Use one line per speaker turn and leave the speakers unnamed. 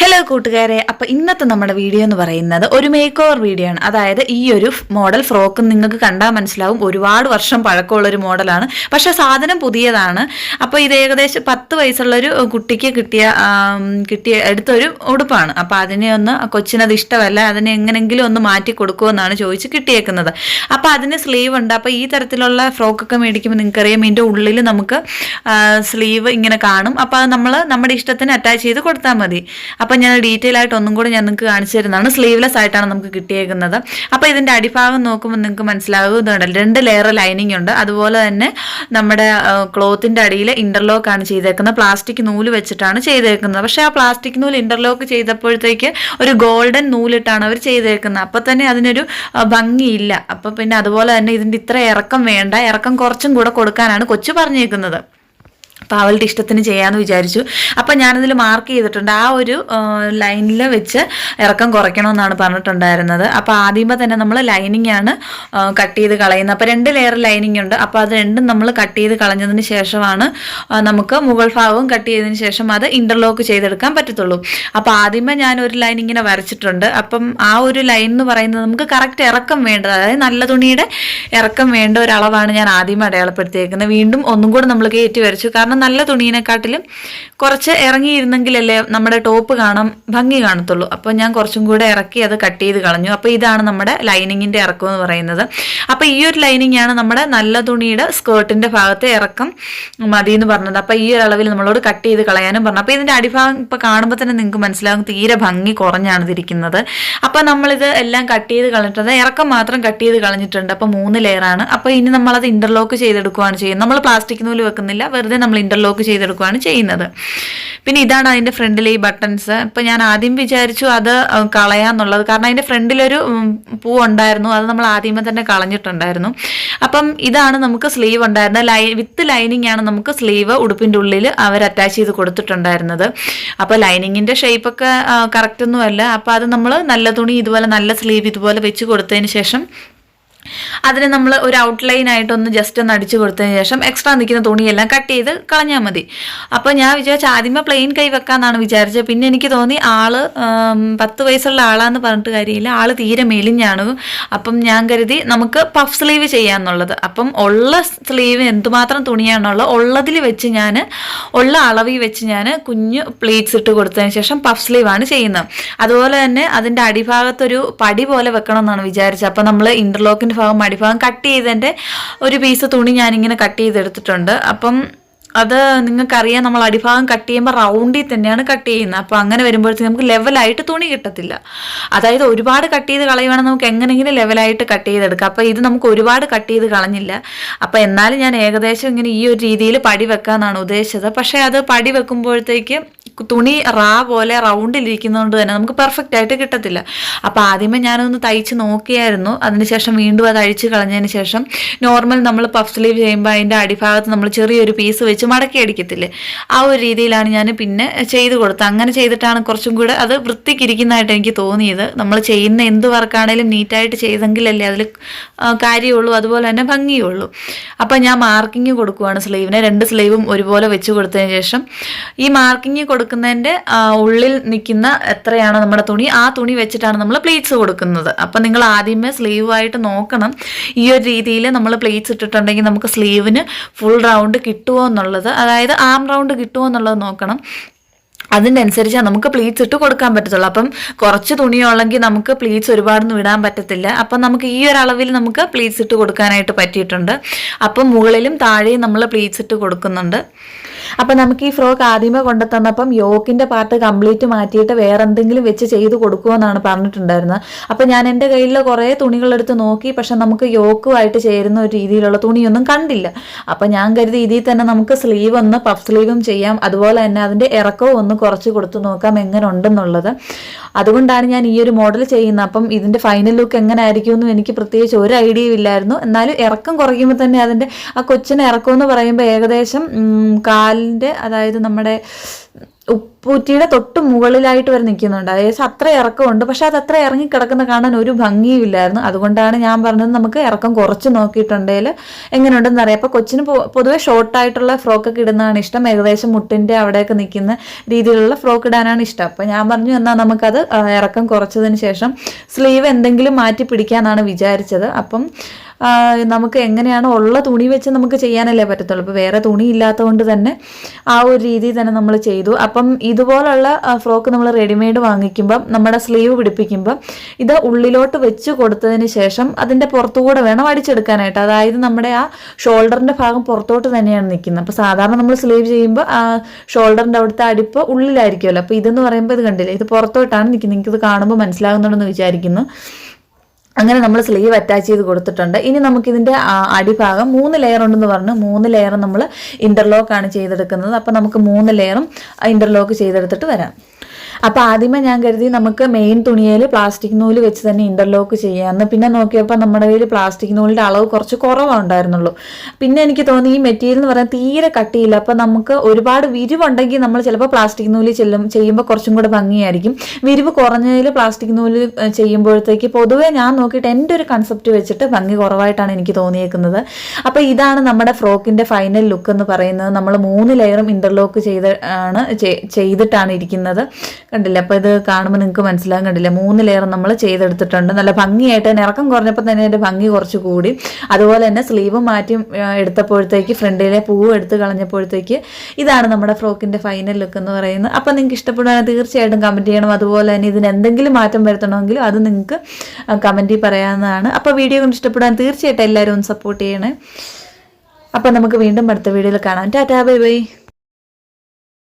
Hello കൂട്ടുകാരെ, അപ്പോൾ ഇന്നത്തെ നമ്മുടെ വീഡിയോ എന്ന് പറയുന്നത് ഒരു മേക്ക് ഓവർ വീഡിയോ ആണ്. അതായത് ഈ ഒരു മോഡൽ ഫ്രോക്ക് നിങ്ങൾക്ക് കണ്ടാൽ മനസ്സിലാവും ഒരുപാട് വർഷം പഴക്കമുള്ളൊരു മോഡലാണ്. പക്ഷേ സാധനം പുതിയതാണ്. അപ്പോൾ ഇത് ഏകദേശം 10 വയസ്സുള്ളൊരു കുട്ടിക്ക് കിട്ടിയ എടുത്തൊരു ഉടുപ്പാണ്. അപ്പോൾ അതിനെ കൊച്ചിനത് ഇഷ്ടമല്ല, അതിനെ എങ്ങനെങ്കിലും ഒന്ന് മാറ്റി കൊടുക്കുമെന്നാണ് ചോദിച്ച് കിട്ടിയേക്കുന്നത്. അപ്പോൾ അതിന് സ്ലീവ് ഉണ്ട്. അപ്പോൾ ഈ തരത്തിലുള്ള ഫ്രോക്കൊക്കെ മേടിക്കുമ്പോൾ നിങ്ങൾക്കറിയാം, ഇതിൻ്റെ ഉള്ളിൽ നമുക്ക് സ്ലീവ് ഇങ്ങനെ കാണും. അപ്പോൾ അത് നമ്മൾ നമ്മുടെ ഇഷ്ടത്തിന് അറ്റാച്ച് ചെയ്ത് കൊടുത്താൽ മതി. അപ്പം ഞാൻ ഡീറ്റെയിൽ ആയിട്ട് ഒന്നും കൂടി ഞാൻ നിങ്ങൾക്ക് കാണിച്ചു തരുന്നതാണ്. സ്ലീവ്ലെസ് ആയിട്ടാണ് നമുക്ക് കിട്ടിയേക്കുന്നത്. അപ്പോൾ ഇതിൻ്റെ അടിഭാഗം നോക്കുമ്പോൾ നിങ്ങൾക്ക് മനസ്സിലാകും, ഇതുണ്ടല്ലോ 2 ലെയർ ലൈനിങ് ഉണ്ട്. അതുപോലെ തന്നെ നമ്മുടെ ക്ലോത്തിൻ്റെ അടിയിൽ ഇൻ്റർലോക്ക് ആണ് ചെയ്തേക്കുന്നത്. പ്ലാസ്റ്റിക് നൂല് വെച്ചിട്ടാണ് ചെയ്തേക്കുന്നത്. പക്ഷേ ആ പ്ലാസ്റ്റിക് നൂല് ഇൻ്റർലോക്ക് ചെയ്തപ്പോഴത്തേക്ക് ഒരു ഗോൾഡൻ നൂലിട്ടാണ് അവർ ചെയ്തേക്കുന്നത്. അപ്പോൾ തന്നെ അതിനൊരു ഭംഗിയില്ല. അപ്പോൾ പിന്നെ അതുപോലെ തന്നെ ഇതിൻ്റെ ഇത്ര ഇറക്കം വേണ്ട, ഇറക്കം കുറച്ചും കൂടെ കൊടുക്കാനാണ് കൊച്ചു പറഞ്ഞേക്കുന്നത്. അപ്പോൾ അവളുടെ ഇഷ്ടത്തിന് ചെയ്യാമെന്ന് വിചാരിച്ചു. അപ്പോൾ ഞാനതിൽ മാർക്ക് ചെയ്തിട്ടുണ്ട്, ആ ഒരു ലൈനിൽ വെച്ച് ഇറക്കം കുറയ്ക്കണമെന്നാണ് പറഞ്ഞിട്ടുണ്ടായിരുന്നത്. അപ്പോൾ ആദ്യമേ തന്നെ നമ്മൾ ലൈനിങ് ആണ് കട്ട് ചെയ്ത് കളയുന്നത്. അപ്പോൾ 2 ലെയർ ലൈനിങ് ഉണ്ട്. അപ്പോൾ അത് രണ്ടും നമ്മൾ കട്ട് ചെയ്ത് കളഞ്ഞതിന് ശേഷമാണ് നമുക്ക് മുകൾ ഭാഗവും കട്ട് ചെയ്തതിന് ശേഷം അത് ഇൻ്റർലോക്ക് ചെയ്തെടുക്കാൻ പറ്റത്തുള്ളൂ. അപ്പോൾ ആദ്യമേ ഞാൻ ഒരു ലൈൻ ഇങ്ങനെ വരച്ചിട്ടുണ്ട്. അപ്പം ആ ഒരു ലൈൻ എന്ന് പറയുന്നത് നമുക്ക് കറക്റ്റ് ഇറക്കം വേണ്ടത്, അതായത് നല്ല തുണിയുടെ ഇറക്കം വേണ്ട ഒരളവാണ് ഞാൻ ആദ്യമേ അടയാളപ്പെടുത്തിയേക്കുന്നത്. വീണ്ടും ഒന്നും കൂടെ നമ്മൾ കയറ്റി വരച്ചു. കാരണം നല്ല തുണീനെക്കാട്ടിലും കുറച്ച് ഇറങ്ങിയിരുന്നെങ്കിലല്ലേ നമ്മുടെ ടോപ്പ് ഭംഗി കാണത്തുള്ളൂ. അപ്പോൾ ഞാൻ കുറച്ചും കൂടെ ഇറക്കി അത് കട്ട് ചെയ്ത് കളഞ്ഞു. അപ്പോൾ ഇതാണ് നമ്മുടെ ലൈനിങ്ങിൻ്റെ ഇറക്കം എന്ന് പറയുന്നത്. അപ്പോൾ ഈ ഒരു ലൈനിങ് ആണ് നമ്മുടെ നല്ല തുണിയുടെ സ്കേർട്ടിൻ്റെ ഭാഗത്തെ ഇറക്കം മതി എന്ന് പറഞ്ഞത്. അപ്പോൾ ഈ ഒരു അളവിൽ നമ്മളോട് കട്ട് ചെയ്ത് കളയാനും പറഞ്ഞു. അപ്പോൾ ഇതിൻ്റെ അടിഭാഗം ഇപ്പോൾ കാണുമ്പോൾ തന്നെ നിങ്ങൾക്ക് മനസ്സിലാകും, തീരെ ഭംഗി കുറഞ്ഞാണ് ഇതിരിക്കുന്നത്. അപ്പോൾ നമ്മളിത് എല്ലാം കട്ട് ചെയ്ത് കളഞ്ഞിട്ടുണ്ട്, ഇറക്കം മാത്രം കട്ട് ചെയ്ത് കളഞ്ഞിട്ടുണ്ട്. അപ്പോൾ 3 ലെയറാണ്. അപ്പോൾ ഇനി നമ്മളത് ഇൻ്റർലോക്ക് ചെയ്തെടുക്കുകയാണ് ചെയ്യുന്നത്. നമ്മൾ പ്ലാസ്റ്റിക് നൂല് വെക്കുന്നില്ല, വെറുതെ നമ്മൾ ഇൻ്റർലോക്ക് ചെയ്തെടുക്കുകയാണ് ചെയ്യുന്നത്. പിന്നെ ഇതാണ് അതിൻ്റെ ഫ്രണ്ടിലെ ഈ ബട്ടൺസ്. ഇപ്പം ഞാൻ ആദ്യം വിചാരിച്ചു അത് കളയാന്നുള്ളത്, കാരണം അതിൻ്റെ ഫ്രണ്ടിലൊരു പൂ ഉണ്ടായിരുന്നു, അത് നമ്മൾ ആദ്യമേ തന്നെ കളഞ്ഞിട്ടുണ്ടായിരുന്നു. അപ്പം ഇതാണ് നമുക്ക് സ്ലീവ് ഉണ്ടായിരുന്നത്. വിത്ത് ലൈനിങ് ആണ് നമുക്ക് സ്ലീവ് ഉടുപ്പിൻ്റെ ഉള്ളിൽ അവർ അറ്റാച്ച് ചെയ്ത് കൊടുത്തിട്ടുണ്ടായിരുന്നത്. അപ്പോൾ ലൈനിങ്ങിൻ്റെ ഷേപ്പൊക്കെ കറക്റ്റൊന്നും അല്ല. അപ്പോൾ അത് നമ്മൾ നല്ല തുണി ഇതുപോലെ നല്ല സ്ലീവ് ഇതുപോലെ വെച്ച് കൊടുത്തതിന് ശേഷം അതിന് നമ്മൾ ഒരു ഔട്ട്ലൈൻ ആയിട്ടൊന്ന് ജസ്റ്റ് ഒന്ന് അടിച്ചു കൊടുത്തതിന് ശേഷം എക്സ്ട്രാ നിൽക്കുന്ന തുണിയെല്ലാം കട്ട് ചെയ്ത് കളഞ്ഞാൽ മതി. അപ്പോൾ ഞാൻ വിചാരിച്ചു ആദ്യമേ പ്ലെയിൻ കൈ വെക്കാമെന്നാണ് വിചാരിച്ചത്. പിന്നെ എനിക്ക് തോന്നി ആള് 10 വയസ്സുള്ള ആളാന്ന് പറഞ്ഞിട്ട് കാര്യമില്ല, ആള് തീരെ മെലിഞ്ഞാണ്. അപ്പം ഞാൻ കരുതി നമുക്ക് പഫ് സ്ലീവ് ചെയ്യാമെന്നുള്ളത്. അപ്പം ഉള്ള സ്ലീവ് എന്തുമാത്രം തുണിയാണുള്ളത് ഉള്ളതിൽ വെച്ച് ഉള്ള അളവിൽ വെച്ച് ഞാൻ കുഞ്ഞു പ്ലീറ്റ്സ് ഇട്ട് കൊടുത്തതിന് ശേഷം പഫ് സ്ലീവാണ് ചെയ്യുന്നത്. അതുപോലെ തന്നെ അതിൻ്റെ അടിഭാഗത്തൊരു പടി പോലെ വെക്കണം എന്നാണ് വിചാരിച്ചത്. അപ്പം നമ്മൾ ഇൻ്റർലോക്കിൻ്റെ ഭാഗം അടിഭാഗം കട്ട് ചെയ്തതിൻ്റെ ഒരു പീസ് തുണി ഞാനിങ്ങനെ കട്ട് ചെയ്തെടുത്തിട്ടുണ്ട്. അപ്പം അത് നിങ്ങൾക്കറിയാം, നമ്മൾ അടിഭാഗം കട്ട് ചെയ്യുമ്പോൾ റൗണ്ടിൽ തന്നെയാണ് കട്ട് ചെയ്യുന്നത്. അപ്പോൾ അങ്ങനെ വരുമ്പോഴത്തേക്ക് നമുക്ക് ലെവലായിട്ട് തുണി കിട്ടത്തില്ല. അതായത് ഒരുപാട് കട്ട് ചെയ്ത് കളയുവാണെങ്കിൽ നമുക്ക് എങ്ങനെയെങ്കിലും ലെവലായിട്ട് കട്ട് ചെയ്തെടുക്കാം. അപ്പോൾ ഇത് നമുക്ക് ഒരുപാട് കട്ട് ചെയ്ത് കളഞ്ഞില്ല. അപ്പോൾ എന്നാലും ഞാൻ ഏകദേശം ഇങ്ങനെ ഈ ഒരു രീതിയിൽ പടി വെക്കാമെന്നാണ് ഉദ്ദേശിച്ചത്. പക്ഷേ അത് പടി വെക്കുമ്പോഴത്തേക്ക് തുണി പോലെ റൗണ്ടിലിരിക്കുന്നതുകൊണ്ട് തന്നെ നമുക്ക് പെർഫെക്റ്റ് ആയിട്ട് കിട്ടത്തില്ല. അപ്പോൾ ആദ്യമേ ഞാനൊന്ന് തയ്ച്ച് നോക്കിയായിരുന്നു. അതിനുശേഷം വീണ്ടും അത് അഴിച്ച് കളഞ്ഞതിന് ശേഷം നോർമൽ നമ്മൾ പഫ് സ്ലീവ് ചെയ്യുമ്പോൾ അതിൻ്റെ അടിഭാഗത്ത് നമ്മൾ ചെറിയൊരു പീസ് വെച്ച് മടക്കി അടിക്കത്തില്ലേ, ആ ഒരു രീതിയിലാണ് ഞാൻ പിന്നെ ചെയ്ത് കൊടുത്തത്. അങ്ങനെ ചെയ്തിട്ടാണ് കുറച്ചും കൂടെ അത് വൃത്തിക്കിരിക്കുന്നതായിട്ട് എനിക്ക് തോന്നിയത്. നമ്മൾ ചെയ്യുന്ന എന്ത് വർക്കാണേലും നീറ്റായിട്ട് ചെയ്തെങ്കിലല്ലേ അതിൽ കാര്യമുള്ളൂ, അതുപോലെ തന്നെ ഭംഗിയുള്ളൂ. അപ്പോൾ ഞാൻ മാർക്കിങ് കൊടുക്കുകയാണ് സ്ലീവിനെ. 2 സ്ലീവും ഒരുപോലെ വെച്ച് കൊടുത്തതിന് ശേഷം ഈ മാർക്കിങ് കൊടുക്കുന്നതിൻ്റെ ഉള്ളിൽ നിൽക്കുന്ന എത്രയാണോ നമ്മുടെ തുണി, ആ തുണി വെച്ചിട്ടാണ് നമ്മൾ പ്ലീറ്റ്സ് കൊടുക്കുന്നത്. അപ്പം നിങ്ങൾ ആദ്യമേ സ്ലീവായിട്ട് നോക്കണം. ഈ ഒരു രീതിയിൽ നമ്മൾ പ്ലീറ്റ്സ് ഇട്ടിട്ടുണ്ടെങ്കിൽ നമുക്ക് സ്ലീവിന് ഫുൾ റൗണ്ട് കിട്ടുമോ എന്നുള്ളത്, അതായത് ആം റൗണ്ട് കിട്ടുമോ എന്നുള്ളത് നോക്കണം. അതിൻ്റെ അനുസരിച്ചാണ് നമുക്ക് പ്ലീറ്റ്സ് ഇട്ട് കൊടുക്കാൻ പറ്റത്തുള്ളൂ. അപ്പം കുറച്ച് തുണിയുള്ളെങ്കിൽ നമുക്ക് പ്ലീറ്റ്സ് ഒരുപാടൊന്നും ഇടാൻ പറ്റത്തില്ല. അപ്പം നമുക്ക് ഈ ഒരു അളവിൽ നമുക്ക് പ്ലീറ്റ്സ് ഇട്ട് കൊടുക്കാനായിട്ട് പറ്റിയിട്ടുണ്ട്. അപ്പം മുകളിലും താഴെയും നമ്മൾ പ്ലീറ്റ്സ് ഇട്ട് കൊടുക്കുന്നുണ്ട്. അപ്പം നമുക്ക് ഈ ഫ്രോക്ക് ആദ്യമേ കൊണ്ടുതന്നപ്പം യോക്കിൻ്റെ പാർട്ട് കംപ്ലീറ്റ് മാറ്റിയിട്ട് വേറെ എന്തെങ്കിലും വെച്ച് ചെയ്ത് കൊടുക്കുമെന്നാണ് പറഞ്ഞിട്ടുണ്ടായിരുന്നത്. അപ്പം ഞാൻ എൻ്റെ കയ്യിൽ കുറേ തുണികളെടുത്ത് നോക്കി, പക്ഷെ നമുക്ക് യോക്കുമായിട്ട് ചേരുന്ന ഒരു രീതിയിലുള്ള തുണിയൊന്നും കണ്ടില്ല. അപ്പം ഞാൻ കരുതി ഇതിൽ തന്നെ നമുക്ക് സ്ലീവ് ഒന്ന് പഫ് സ്ലീവും ചെയ്യാം, അതുപോലെ തന്നെ അതിൻ്റെ ഇറക്കവും ഒന്ന് കുറച്ച് കൊടുത്ത് നോക്കാം എങ്ങനെ ഉണ്ടെന്നുള്ളത്. അതുകൊണ്ടാണ് ഞാൻ ഈ ഒരു മോഡൽ ചെയ്യുന്നത്. അപ്പം ഇതിൻ്റെ ഫൈനൽ ലുക്ക് എങ്ങനെ ആയിരിക്കും എന്നും എനിക്ക് പ്രത്യേകിച്ച് ഒരു ഐഡിയയും ഇല്ലായിരുന്നു. എന്നാലും ഇറക്കം കുറയ്ക്കുമ്പോൾ തന്നെ അതിൻ്റെ ആ കൊച്ചിന് ഇറക്കം എന്ന് പറയുമ്പോൾ ഏകദേശം കാലിൻ്റെ, അതായത് നമ്മുടെ ഉപ്പൂറ്റിയുടെ തൊട്ട് മുകളിലായിട്ട് വരെ നിൽക്കുന്നുണ്ട്. ഏകദേശം അത്ര ഇറക്കമുണ്ട്. പക്ഷെ അത് അത്ര ഇറങ്ങി കിടക്കുന്ന കാണാൻ ഒരു ഭംഗിയും ഇല്ലായിരുന്നു. അതുകൊണ്ടാണ് ഞാൻ പറഞ്ഞത് നമുക്ക് ഇറക്കം കുറച്ച് നോക്കിയിട്ടുണ്ടെങ്കിൽ എങ്ങനെയുണ്ടെന്ന് അറിയാം. അപ്പോൾ കൊച്ചിന് പൊതുവെ ഷോർട്ടായിട്ടുള്ള ഫ്രോക്കൊക്കെ ഇടുന്നതാണ് ഇഷ്ടം. ഏകദേശം മുട്ടിൻ്റെ അവിടെയൊക്കെ നിൽക്കുന്ന രീതിയിലുള്ള ഫ്രോക്ക് ഇടാനാണ് ഇഷ്ടം. അപ്പോൾ ഞാൻ പറഞ്ഞു എന്നാൽ നമുക്കത് ഇറക്കം കുറച്ചതിന് ശേഷം സ്ലീവ് എന്തെങ്കിലും മാറ്റി പിടിക്കാനാണ് വിചാരിച്ചത്. അപ്പം നമുക്ക് എങ്ങനെയാണ് ഉള്ള തുണി വെച്ച് നമുക്ക് ചെയ്യാനല്ലേ പറ്റത്തുള്ളൂ. ഇപ്പോൾ വേറെ തുണി ഇല്ലാത്തതുകൊണ്ട് തന്നെ ആ ഒരു രീതിയിൽ തന്നെ നമ്മൾ ചെയ്തു. അപ്പം ഇതുപോലുള്ള ഫ്രോക്ക് നമ്മൾ റെഡിമെയ്ഡ് വാങ്ങിക്കുമ്പം നമ്മുടെ സ്ലീവ് പിടിപ്പിക്കുമ്പം ഇത് ഉള്ളിലോട്ട് വെച്ച് കൊടുത്തതിന് ശേഷം അതിൻ്റെ പുറത്തുകൂടെ വേണം അടിച്ചെടുക്കാനായിട്ട്. അതായത് നമ്മുടെ ആ ഷോൾഡറിൻ്റെ ഭാഗം പുറത്തോട്ട് തന്നെയാണ് നിൽക്കുന്നത്. അപ്പോൾ സാധാരണ നമ്മൾ സ്ലീവ് ചെയ്യുമ്പോൾ ആ ഷോൾഡറിൻ്റെ അവിടുത്തെ അടിപ്പ് ഉള്ളിലായിരിക്കുമല്ലോ. അപ്പോൾ ഇതെന്ന് പറയുമ്പോൾ ഇത് കണ്ടില്ലേ, ഇത് പുറത്തോട്ടാണ് നിൽക്കുന്നത്. നിങ്ങൾക്കിത് കാണുമ്പോൾ മനസ്സിലാകുന്നുണ്ടെന്ന് വിചാരിക്കുന്നു. അങ്ങനെ നമ്മൾ സ്ലീവ് അറ്റാച്ച് ചെയ്ത് കൊടുത്തിട്ടുണ്ട്. ഇനി നമുക്കിതിൻ്റെ അടിഭാഗം 3 ലെയർ ഉണ്ടെന്ന് പറഞ്ഞു. 3 ലെയർ നമ്മൾ ഇൻ്റർലോക്കാണ് ചെയ്തെടുക്കുന്നത്. അപ്പോൾ നമുക്ക് 3 ലെയറും ഇൻ്റർലോക്ക് ചെയ്തെടുത്തിട്ട് വരാം. അപ്പോൾ ആദ്യമേ ഞാൻ കരുതി നമുക്ക് മെയിൻ തുണിയിൽ പ്ലാസ്റ്റിക് നൂല് വെച്ച് തന്നെ ഇൻ്റർലോക്ക് ചെയ്യാമെന്ന്. പിന്നെ നോക്കിയപ്പോൾ നമ്മുടെ കയ്യിൽ പ്ലാസ്റ്റിക് നൂലിൻ്റെ അളവ് കുറച്ച് കുറവുണ്ടായിരുന്നുള്ളൂ. പിന്നെ എനിക്ക് തോന്നി ഈ മെറ്റീരിയൽ എന്ന് പറയാൻ തീരെ കട്ടിയില്ല. അപ്പോൾ നമുക്ക് ഒരുപാട് വിരിവുണ്ടെങ്കിൽ നമ്മൾ ചിലപ്പോൾ പ്ലാസ്റ്റിക് നൂല് ചെയ്യുമ്പോൾ കുറച്ചും കൂടെ ഭംഗിയായിരിക്കും. വിരിവ് കുറഞ്ഞതിൽ പ്ലാസ്റ്റിക് നൂല് ചെയ്യുമ്പോഴത്തേക്ക് പൊതുവേ ഞാൻ നോക്കിയിട്ട് എൻ്റെ ഒരു കൺസെപ്റ്റ് വെച്ചിട്ട് ഭംഗി കുറവായിട്ടാണ് എനിക്ക് തോന്നിയേക്കുന്നത്. അപ്പോൾ ഇതാണ് നമ്മുടെ ഫ്രോക്കിൻ്റെ ഫൈനൽ ലുക്ക് എന്ന് പറയുന്നത്. നമ്മൾ 3 ലെയറും ഇൻ്റർലോക്ക് ചെയ്തിട്ടാണ് ഇരിക്കുന്നത്. കണ്ടില്ല, അപ്പോൾ ഇത് കാണുമ്പോൾ നിങ്ങൾക്ക് മനസ്സിലാകും. കണ്ടില്ല, 3 ലെയർ നമ്മൾ ചെയ്തെടുത്തിട്ടുണ്ട്. നല്ല ഭംഗിയായിട്ട് തന്നെ ഇറക്കം കുറഞ്ഞപ്പോൾ തന്നെ അതിൻ്റെ ഭംഗി കുറച്ച് കൂടി. അതുപോലെ തന്നെ സ്ലീവ് മാറ്റി എടുത്തപ്പോഴത്തേക്ക് ഫ്രണ്ടിലെ പൂവ് എടുത്ത് കളഞ്ഞപ്പോഴത്തേക്ക് ഇതാണ് നമ്മുടെ ഫ്രോക്കിൻ്റെ ഫൈനൽ ലുക്ക് എന്ന് പറയുന്നത്. അപ്പോൾ നിങ്ങൾക്ക് ഇഷ്ടപ്പെടുകയാണെങ്കിൽ തീർച്ചയായിട്ടും കമൻറ്റ് ചെയ്യണം. അതുപോലെ തന്നെ ഇതിന് എന്തെങ്കിലും മാറ്റം വരുത്തണമെങ്കിലും അത് നിങ്ങൾക്ക് കമൻറ്റിൽ പറയാവുന്നതാണ്. അപ്പോൾ വീഡിയോ കൊണ്ട് ഇഷ്ടപ്പെടാൻ തീർച്ചയായിട്ടും എല്ലാവരും ഒന്ന് സപ്പോർട്ട് ചെയ്യണേ. അപ്പോൾ നമുക്ക് വീണ്ടും അടുത്ത വീഡിയോയിൽ കാണാം. Tata, bye bye.